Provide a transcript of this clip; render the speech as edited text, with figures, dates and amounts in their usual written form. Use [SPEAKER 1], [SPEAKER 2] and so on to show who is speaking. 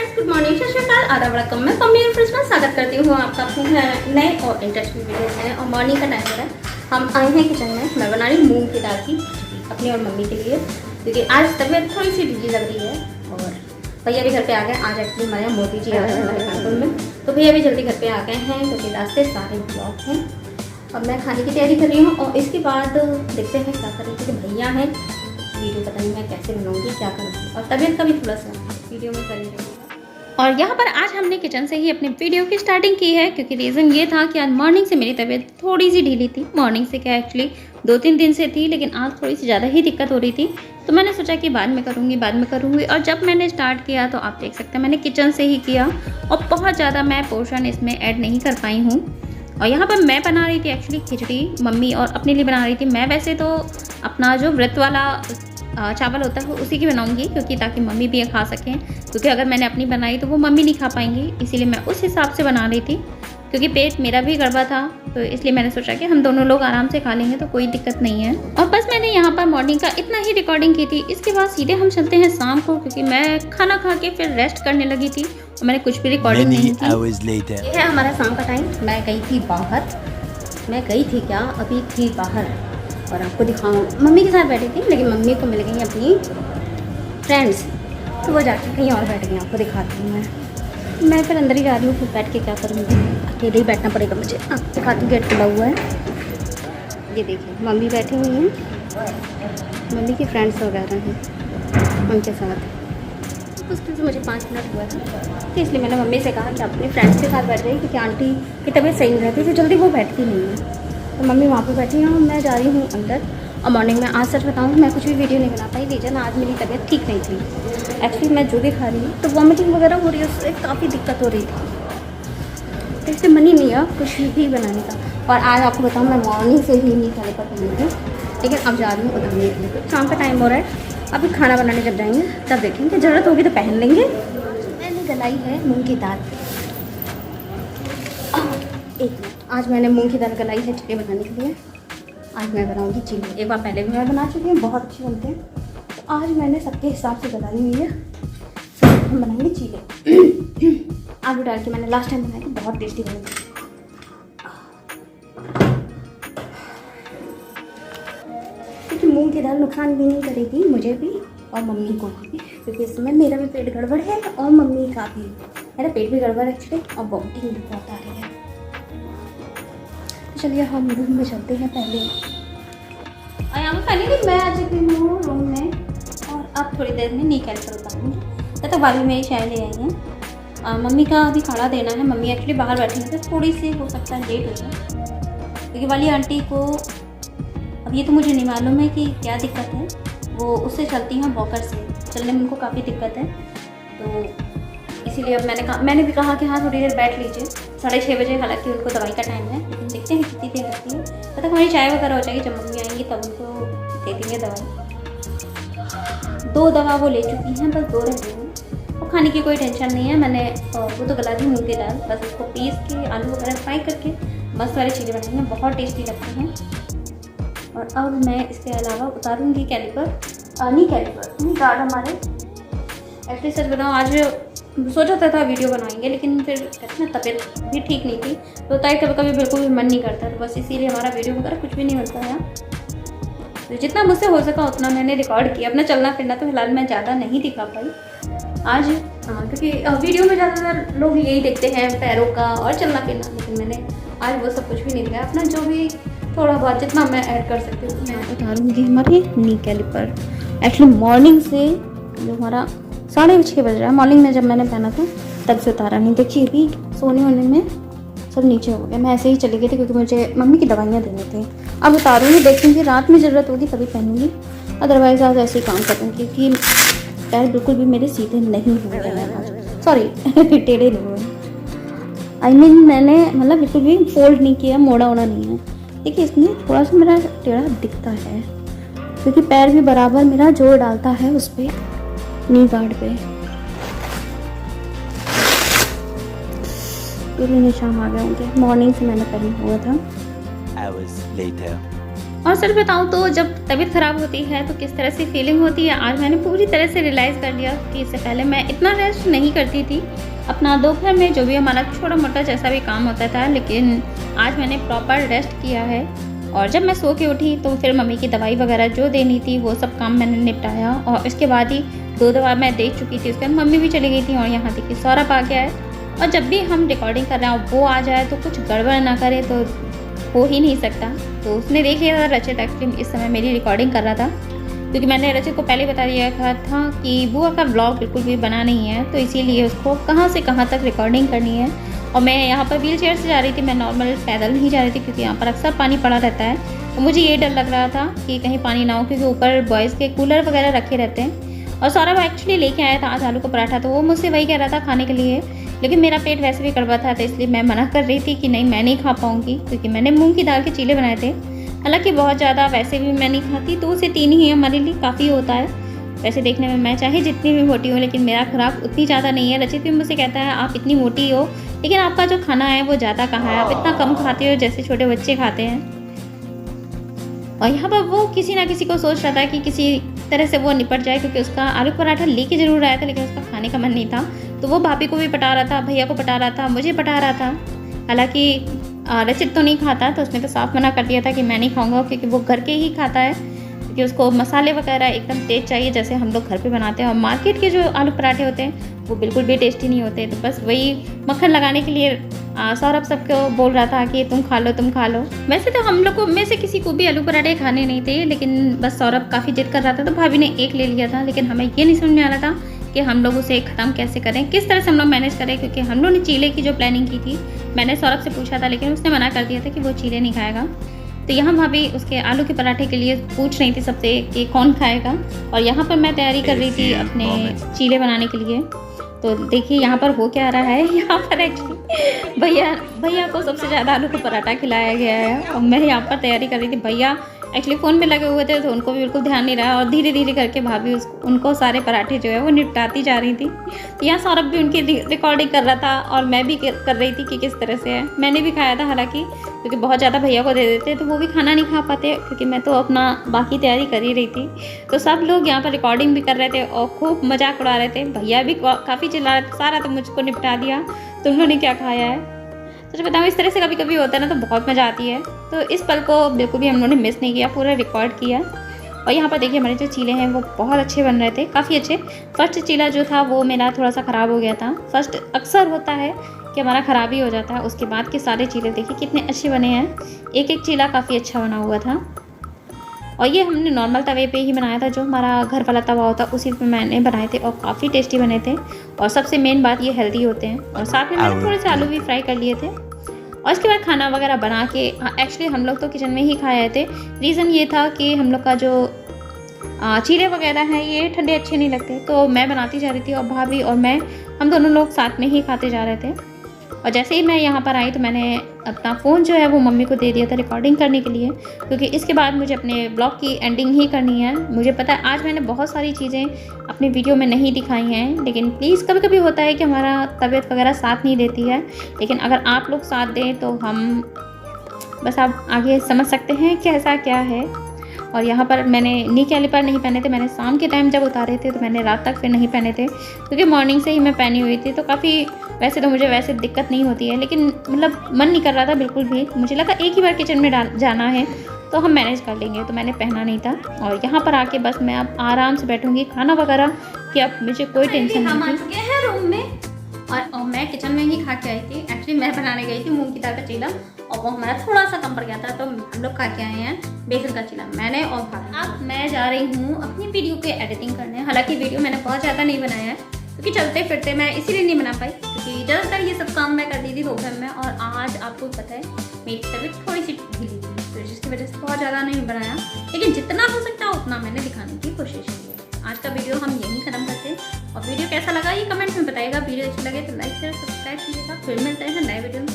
[SPEAKER 1] Friends, good morning, सत श्री अकाल, आदाब, वड़कम। मैं मम्मी और फ्रेंड्स में स्वागत करती हूँ आपका अपने नए और इंटरेस्टिंग वीडियो में। और मॉर्निंग का टाइम हो रहा है, हम आए हैं किचन में। मैं बना रही हूँ मूंग की दाल की खिचड़ी अपनी और मम्मी के लिए, क्योंकि आज तबीयत थोड़ी सी ढीली लग रही है। और भैया भी घर पे आ गए। आज एक्चुअली हमारे यहाँ मोदी जी आ गए हमारे कानपुर में, तो भैया भी जल्दी घर पे आ गए हैं क्योंकि रास्ते सारे ब्लॉक हैं। अब मैं खाने की तैयारी कर रही हूँ और इसके बाद देखते हैं क्या करें, क्योंकि भैया हैं। वीडियो पता नहीं मैं कैसे बनाऊंगी, क्या करूँगी, और तबीयत का भी थोड़ा सा वीडियो में कर रही। और यहाँ पर आज हमने किचन से ही अपनी वीडियो की स्टार्टिंग की है, क्योंकि रीज़न ये था कि आज मॉर्निंग से मेरी तबीयत थोड़ी सी ढीली थी। मॉर्निंग से क्या एक्चुअली 2-3 दिन से थी, लेकिन आज थोड़ी सी ज़्यादा ही दिक्कत हो रही थी। तो मैंने सोचा कि बाद में करूँगी। और जब मैंने स्टार्ट किया तो आप देख सकते हैं मैंने किचन से ही किया, और बहुत ज़्यादा मैं पोर्शन इसमें ऐड नहीं कर पाई हूँ। और यहाँ पर मैं बना रही थी एक्चुअली खिचड़ी, मम्मी और अपने लिए बना रही थी। मैं वैसे तो अपना जो व्रत वाला चावल होता है उसी की बनाऊंगी, क्योंकि ताकि मम्मी भी ये खा सकें, क्योंकि अगर मैंने अपनी बनाई तो वो मम्मी नहीं खा पाएंगी। इसीलिए मैं उस हिसाब से बना रही थी, क्योंकि पेट मेरा भी गड़बड़ा था। तो इसलिए मैंने सोचा कि हम दोनों लोग आराम से खा लेंगे तो कोई दिक्कत नहीं है। और बस मैंने यहाँ पर मॉर्निंग का इतना ही रिकॉर्डिंग की थी। इसके बाद सीधे हम चलते हैं शाम को, क्योंकि मैं खाना खा के फिर रेस्ट करने लगी थी और मैंने कुछ भी रिकॉर्डिंग नहीं की। ये है हमारा शाम का टाइम। मैं गई थी अभी थी बाहर, और आपको दिखाऊँ। मम्मी के साथ बैठी थी, लेकिन मम्मी को मिल गई अपनी फ्रेंड्स, तो वो जाके कहीं और बैठ गई। आपको दिखाती हूँ मैं फिर अंदर ही जा रही हूँ। फिर बैठ के क्या करूँगी, अकेले ही बैठना पड़ेगा मुझे। दिखाती हूँ, गेट खुला हुआ है। ये देखिए मम्मी बैठी हुई हैं, मम्मी की फ्रेंड्स वगैरह हैं उनके साथ। मुश्किल से मुझे 5 मिनट हुआ था, तो इसलिए मैंने मम्मी से कहा कि अपनी फ्रेंड्स के साथ बैठ गई, क्योंकि आंटी की तबीयत सही नहीं रहती, तो जल्दी वो बैठती नहीं है। तो मम्मी वहाँ पे बैठी हैं, मैं जा रही हूँ अंदर। और मॉर्निंग में आज सच बताऊँ मैं कुछ भी वीडियो नहीं बना पाई, रीजन आज मेरी तबीयत ठीक नहीं थी। एक्चुअली मैं जो भी खा रही हूँ तो वॉमिटिंग वगैरह हो रही है, उससे काफ़ी दिक्कत हो रही थी, तो इससे मन ही नहीं है कुछ भी बनाने का। और आज आपको बताऊँ मैं मॉर्निंग से ही नहीं खाने पर बनी थी, लेकिन अब जा रही हूँ उतारने के लिए। शाम का टाइम हो रहा है, अभी खाना बनाने जब जाएंगे तब देखेंगे, ज़रूरत होगी तो पहन लेंगे। मैंने गलाई है मूँग की दाल। एक मिनट, आज मैंने मूंग की दाल गलाई है चिल्ले बनाने के लिए। आज मैं बनाऊंगी चिल्ले। एक बार पहले भी मैं बना चुकी हूँ, बहुत अच्छे बनते हैं। तो आज मैंने सबके हिसाब से गलाई हुई है। तो हम बनाएंगे चिल्ले। आलू डाल के मैंने लास्ट टाइम बनाई थी, बहुत टेस्टी बनी थी। क्योंकि मूंग की दाल नुकसान भी नहीं करेगी मुझे भी और मम्मी को भी, क्योंकि इसमें मेरा भी पेट गड़बड़ है और मम्मी का भी। मेरा पेट भी गड़बड़ है एक्चुअली, और वॉमिटिंग भी बहुत आ रही है। चलिए हम रूम में चलते हैं पहले। और यहाँ पर पहले मैं आ चुकी हूँ रूम में, और अब थोड़ी देर में नी कैलकुलेट उतारूँगी। तब तक भाभी मेरी चाय ले आई हैं। मम्मी का अभी खाना देना है। मम्मी एक्चुअली बाहर बैठी हैं, तो थोड़ी सी हो सकता है लेट हो जाए, क्योंकि वाली आंटी को अब ये तो मुझे नहीं मालूम है कि क्या दिक्कत है। वो उससे चलती हैं वॉकर से, चलने में उनको काफ़ी दिक्कत है। तो इसीलिए अब मैंने भी कहा कि हाँ थोड़ी देर बैठ लीजिए। 6:30 बजे हालांकि उनको दवाई का टाइम है, लेकिन देखते हैं कितनी देर लगती है। तब तक हमारी चाय वगैरह हो जाएगी। जब मम्मी आएंगी तब उनको दे देंगे दवाई। 2 दवा वो ले चुकी हैं, बस 2 रह गई हैं। और खाने की कोई टेंशन नहीं है। मैंने वो तो गला दी मूँग की दाल, बस उसको पीस के आलू वगैरह फ्राई करके बस सारे चीज़ें बनाएंगे, बहुत टेस्टी लगती हैं। और अब मैं इसके अलावा उतारूँगी नहीं कार्ड हमारे। एक्चुअली सच बताऊँ, आज सोचा था वीडियो बनाएंगे, लेकिन फिर कहते ना तबीयत भी ठीक नहीं थी, तो ताकि कभी बिल्कुल भी मन नहीं करता, तो बस इसीलिए हमारा वीडियो वगैरह कुछ भी नहीं बनता है। तो जितना मुझसे हो सका उतना मैंने रिकॉर्ड किया। अपना चलना फिरना तो फिलहाल मैं ज़्यादा नहीं दिखा पाई आज, क्योंकि वीडियो में ज़्यादातर लोग यही देखते हैं पैरों का और चलना फिरना, लेकिन मैंने आज वो सब कुछ भी नहीं दिखाया। अपना जो भी थोड़ा बहुत जितना मैं ऐड कर सकती हूँ मैं उतारूँगी। हमारे नी कैलिपर एक्चुअली मॉर्निंग से जो हमारा 6:30 बज रहा है, मॉर्निंग में जब मैंने पहना था तब से उतारा नहीं। देखिए अभी सोने होने में सब नीचे हो गया। मैं ऐसे ही चली गई थी, क्योंकि मुझे मम्मी की दवाइयाँ देनी थी। अब उतारूँगी, देखूँगी रात में ज़रूरत होगी तभी पहनूँगी, अदरवाइज आज ऐसे ही काम करूँगी, क्योंकि पैर बिल्कुल भी मेरे सीधे नहीं हुए हैं। सॉरी टेढ़े नहीं हुए। मैंने मतलब बिल्कुल भी फोल्ड नहीं किया, मोड़ा ओड़ा नहीं है। देखिए इसमें थोड़ा सा मेरा टेढ़ा दिखता है, क्योंकि पैर भी बराबर मेरा जोर डालता है उस पर, नी गार्ड पे। पूरे निशान आ गए होंगे, मॉर्निंग से मैंने पहना हुआ था। और सच बताऊँ तो जब तबीयत ख़राब होती है तो किस तरह से फीलिंग होती है, आज मैंने पूरी तरह से रियलाइज़ कर लिया कि इससे पहले मैं इतना रेस्ट नहीं करती थी अपना दोपहर में जो भी हमारा छोटा मोटा जैसा भी काम होता था, लेकिन आज मैंने प्रॉपर रेस्ट किया है। और जब मैं सो के उठी तो फिर मम्मी की दवाई वगैरह जो देनी थी वो सब काम मैंने निपटाया, और इसके बाद ही 2 दवा मैं दे चुकी थी, उसके बाद मम्मी भी चली गई थी और यहाँ देखिए सौरभ आ गया है। और जब भी हम रिकॉर्डिंग कर रहे हैं वो आ जाए तो कुछ गड़बड़ ना करे तो हो ही नहीं सकता। तो उसने देख लिया था रचित एक्चुअली इस समय मेरी रिकॉर्डिंग कर रहा था, क्योंकि मैंने रचित को पहले बता दिया था कि बुआ का व्लॉग बिल्कुल भी बना नहीं है, तो इसीलिए उसको कहाँ से कहाँ तक रिकॉर्डिंग करनी है। और मैं यहाँ पर व्हील चेयर से जा रही थी, मैं नॉर्मल पैदल नहीं जा रही थी क्योंकि यहाँ पर अक्सर पानी पड़ा रहता है। तो मुझे ये डर लग रहा था कि कहीं पानी ना हो, क्योंकि ऊपर बॉयज़ के कूलर वगैरह रखे रहते हैं। और सौरभ एक्चुअली लेके आया था आज आलू का पराठा, तो वो मुझसे वही कह रहा था खाने के लिए, लेकिन मेरा पेट वैसे भी कड़वा था, तो इसलिए मैं मना कर रही थी कि नहीं मैं नहीं खा पाऊँगी, क्योंकि मैंने मूँग की दाल के चीले बनाए थे। हालाँकि बहुत ज़्यादा वैसे भी मैं नहीं खाती, 2 से 3 ही हमारे लिए काफ़ी होता है। वैसे देखने में मैं चाहे जितनी भी मोटी हूँ, लेकिन मेरा खुराक उतनी ज़्यादा नहीं है। रचित भी मुझसे कहता है आप इतनी मोटी हो, लेकिन आपका जो खाना है वो ज़्यादा कहाँ है, आप इतना कम खाते हो जैसे छोटे बच्चे खाते हैं। और यहाँ पर वो किसी ना किसी को सोच रहा था कि किसी तरह से वो निपट जाए, क्योंकि उसका आलू पराठा लेके ज़रूर आया था, लेकिन उसका खाने का मन नहीं था। तो वो भाभी को भी पटा रहा था, भैया को पटा रहा था, मुझे पटा रहा था। हालांकि रचित तो नहीं खाता, तो उसने तो साफ मना कर दिया था कि मैं नहीं खाऊंगा, क्योंकि वो घर के ही खाता है, क्योंकि उसको मसाले वगैरह एकदम तेज़ चाहिए जैसे हम लोग घर पे बनाते हैं। और मार्केट के जो आलू पराठे होते हैं वो बिल्कुल भी टेस्टी नहीं होते। तो बस वही मक्खन लगाने के लिए सौरभ सबको बोल रहा था कि तुम खा लो तुम खा लो। वैसे तो हम लोग को में से किसी को भी आलू पराठे खाने नहीं थे, लेकिन बस सौरभ काफ़ी जिद कर रहा था, तो भाभी ने एक ले लिया था। लेकिन हमें ये नहीं समझ में आ रहा था कि हम लोग उसे ख़त्म कैसे करें, किस तरह से हम लोग मैनेज करें, क्योंकि हम लोग ने चीले की जो प्लानिंग की थी मैंने सौरभ से पूछा था, लेकिन उसने मना कर दिया था कि वो चीले नहीं खाएगा। तो यहाँ भाभी उसके आलू के पराठे के लिए पूछ रही थी सबसे कि कौन खाएगा, और यहाँ पर मैं तैयारी कर रही थी अपने चीले बनाने के लिए। तो देखिए यहाँ पर हो क्या रहा है, यहाँ पर एक्चुअली भैया को सबसे ज़्यादा आलू का पराठा खिलाया गया है, और मैं यहाँ पर तैयारी कर रही थी। भैया एक्चुअली फ़ोन में लगे हुए थे, तो उनको भी बिल्कुल ध्यान नहीं रहा, और धीरे धीरे करके भाभी उनको सारे पराठे जो है वो निपटाती जा रही थी। तो यहाँ सौरभ भी उनकी रिकॉर्डिंग कर रहा था, और मैं भी कर रही थी कि किस तरह से है। मैंने भी खाया था, हालांकि क्योंकि बहुत ज़्यादा भैया को दे देते तो वो भी खाना नहीं खा पाते, क्योंकि मैं तो अपना बाकी तैयारी कर ही रही थी। तो सब लोग यहाँ पर रिकॉर्डिंग भी कर रहे थे और खूब मजाक उड़ा रहे थे। भैया भी काफ़ी चिल्ला रहे थे, सारा तो मुझको निपटा दिया, तुम लोगों ने क्या खाया है। तो बताऊँ इस तरह से कभी कभी होता है ना, तो बहुत मज़ा आती है। तो इस पल को बिल्कुल भी हम लोगों ने मिस नहीं किया, पूरा रिकॉर्ड किया। और यहाँ पर देखिए हमारे जो चीले हैं वो बहुत अच्छे बन रहे थे, काफ़ी अच्छे। फर्स्ट चीला जो था वो मेरा थोड़ा सा ख़राब हो गया था। फर्स्ट अक्सर होता है कि हमारा ख़राब ही हो जाता है, उसके बाद के सारे चीले देखिए कितने अच्छे बने हैं। एक एक चीला काफ़ी अच्छा बना हुआ था। और ये हमने नॉर्मल तवे पे ही बनाया था, जो हमारा घर वाला तवा होता है उसी पे मैंने बनाए थे, और काफ़ी टेस्टी बने थे। और सबसे मेन बात ये हेल्दी होते हैं। और साथ में मैंने थोड़े से आलू भी फ्राई कर लिए थे। और इसके बाद खाना वगैरह बना के एक्चुअली हम लोग तो किचन में ही खाए थे। रीज़न ये था कि हम लोग का जो चीले वगैरह हैं ये ठंडे अच्छे नहीं लगते, तो मैं बनाती जा रही थी और भाभी और मैं हम दोनों लोग साथ में ही खाते जा रहे थे। और जैसे ही मैं यहाँ पर आई तो मैंने अपना फ़ोन जो है वो मम्मी को दे दिया था रिकॉर्डिंग करने के लिए, क्योंकि इसके बाद मुझे अपने ब्लॉग की एंडिंग ही करनी है। मुझे पता है आज मैंने बहुत सारी चीज़ें अपने वीडियो में नहीं दिखाई हैं, लेकिन प्लीज़ कभी कभी होता है कि हमारा तबीयत वगैरह साथ नहीं देती है, लेकिन अगर आप लोग साथ दें तो हम बस आप आगे समझ सकते हैं कि ऐसा क्या है। और यहाँ पर मैंने नी कैलिपर नहीं पहने थे, मैंने शाम के टाइम जब उतारे थे तो मैंने रात तक फिर नहीं पहने थे, क्योंकि मॉर्निंग से ही मैं पहनी हुई थी। तो काफ़ी वैसे तो मुझे वैसे दिक्कत नहीं होती है, लेकिन मतलब मन नहीं कर रहा था बिल्कुल भी। मुझे लगा एक ही बार किचन में जाना है तो हम मैनेज कर लेंगे, तो मैंने पहना नहीं था। और यहाँ पर आके बस मैं अब आराम से बैठूँगी खाना वगैरह कि अब मुझे कोई टेंशन नहीं। हम आ चुके हैं रूम में और मैं किचन में ही खा के आई थी। एक्चुअली मैं बनाने गई थी मूंग की दाल का चीला, और वो हमारा थोड़ा सा कम पड़ गया था, तो हम लोग खा के आए हैं बेसन का चीला, मैंने और भाभी। अब मैं जा रही हूँ अपनी वीडियो पे एडिटिंग करने। हालांकि वीडियो मैंने बहुत ज़्यादा नहीं बनाया है, क्योंकि चलते फिरते मैं इसीलिए नहीं बना पाई, क्योंकि ज़्यादातर ये सब काम मैं कर दी थी दोपहर में। और आज आपको पता है मेरी तबीयत थोड़ी सी ढीली थी, तो जिसकी वजह से बहुत ज़्यादा नहीं बनाया, लेकिन जितना हो सकता है उतना मैंने दिखाने की कोशिश की है। आज का वीडियो हम यहीं ख़त्म करते हैं, और वीडियो कैसा लगा ये कमेंट में बताइएगा। वीडियो अच्छी लगे तो लाइक शेयर सब्सक्राइब कीजिएगा। फिर मिलते हैं नए वीडियो में।